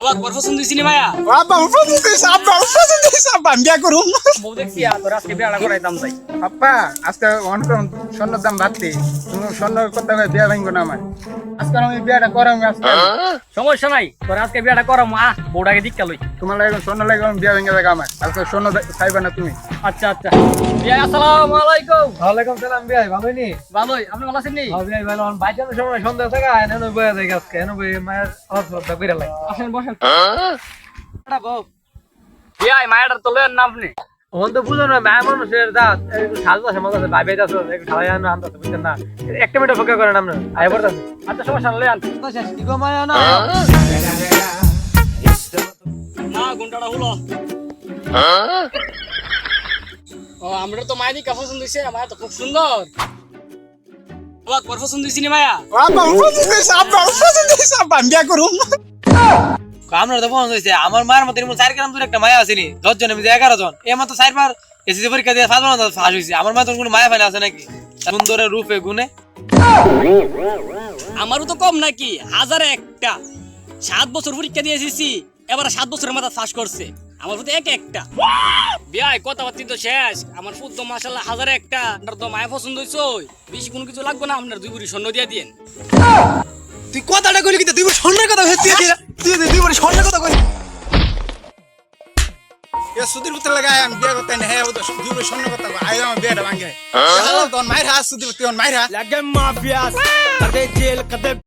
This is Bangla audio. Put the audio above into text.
তোর পছন্দ হইছে নি ভাইয়া? আব্বা আমার পছন্দ হইছে, আব্বা আমার পছন্দ হইছে, আব্বা আমি বিয়া করুম। বউ দেখছি তোর আজকে বিয়াটা করাইতাম তাই। আব্বা আজকে অনেক স্বর্ণের দাম বাড়তি, তুমি স্বর্ণের কথা কয়ে বিয়া ভাঙবো না আমার। আজকে আমি বিয়াটা করাম আজকে। সমস্যা নাই, তোর আজকে বিয়াটা করাম। বউটাকে দীক্ষা লই। তোমার লাগে স্বর্ণ লাগে আমি বিয়া ভেঙে দেখা আমার। আজকে স্বর্ণ চাইবা না তুমি। আচ্ছা আচ্ছা বিয়া, আসসালামু আলাইকুম। ওয়ালাইকুম সালাম ভাই, ভালোই নি? ভালোই, আপনি ভালো আছেন নি? ভাই ভালো, বাইচানোর সময় সন্ধ্যা থেকে এনে বয়ে যায় আজকে, এনে বয়ে মায়ের আলাদা করে লাগে। আসেন বসেন। বিয়া মায়াটার তো লয়েন না আপনি? ওন তো বুঝো না, মায়ের মানুষের দাঁত একটু সাজু আছে, মজা আছে, ভাই ভাই আছে, একটু ঢালাই আনো আনতে বুঝছেন না, একটা মিনিট ফোকা করেন আপনার আয় পড়তেছে। আচ্ছা সমস্যা লয়েন কি গো মায়া না? না ঘন্টাটা হলো। ও আমরা তো মায়ের দিকে পছন্দ হইছে, মায়া তো খুব সুন্দর। তোর পছন্দ হইছে নি মায়া? আব্বা আমার পছন্দ হইছে, আব্বা আমার পছন্দ হইছে, আব্বা আমি বিয়া করুম। আপনার তো ফোন হয়েছে, আমার মায়ের মতো এরকম 4 গ্রাম দূরে একটা মায়া আসেনি, 10 জন আমি 11 জন, এ মাত্র 4 বার এসএসসি পরীক্ষা দিয়ে ফাঁস বানানো ফাঁস হয়েছে। আমার মায়ের কোনো মায়া ফাইনা আছে নাকি সুন্দরের রূপে গুণে? আমারও তো কম নাকি, হাজারে একটা। 7 বছর পরীক্ষা দিয়ে এসেছি, এবার 7 বছরের মাথা ফাঁস করছে। আমার তো একটা বিয়াই কথাবার্তি তো শেষ। আমার ফুল তো মাশাআল্লাহ হাজারে একটা। আপনার তো মায়া পছন্দ হইছে, বেশি কোনো কিছু লাগবে না, আপনার 2 ভরি স্বর্ণ দিয়ে দিয়েন। তুই কথাটা কইলি কি? তুই স্বর্ণের কথা কইছিস, তুই বলে স্বর্ণের কথা কইছিস। এ সুধীর পুত্র লাগায় আমি বিয়া করতে না, হ্যাঁ ও তো তুই বলে স্বর্ণের কথা কই, আয় আমার বিয়াটা ভাঙে। হ্যালো তোর মাইর হাস সুধীর, তুই মাইর হাস লাগে মাফিয়াস, কদে জেল কদে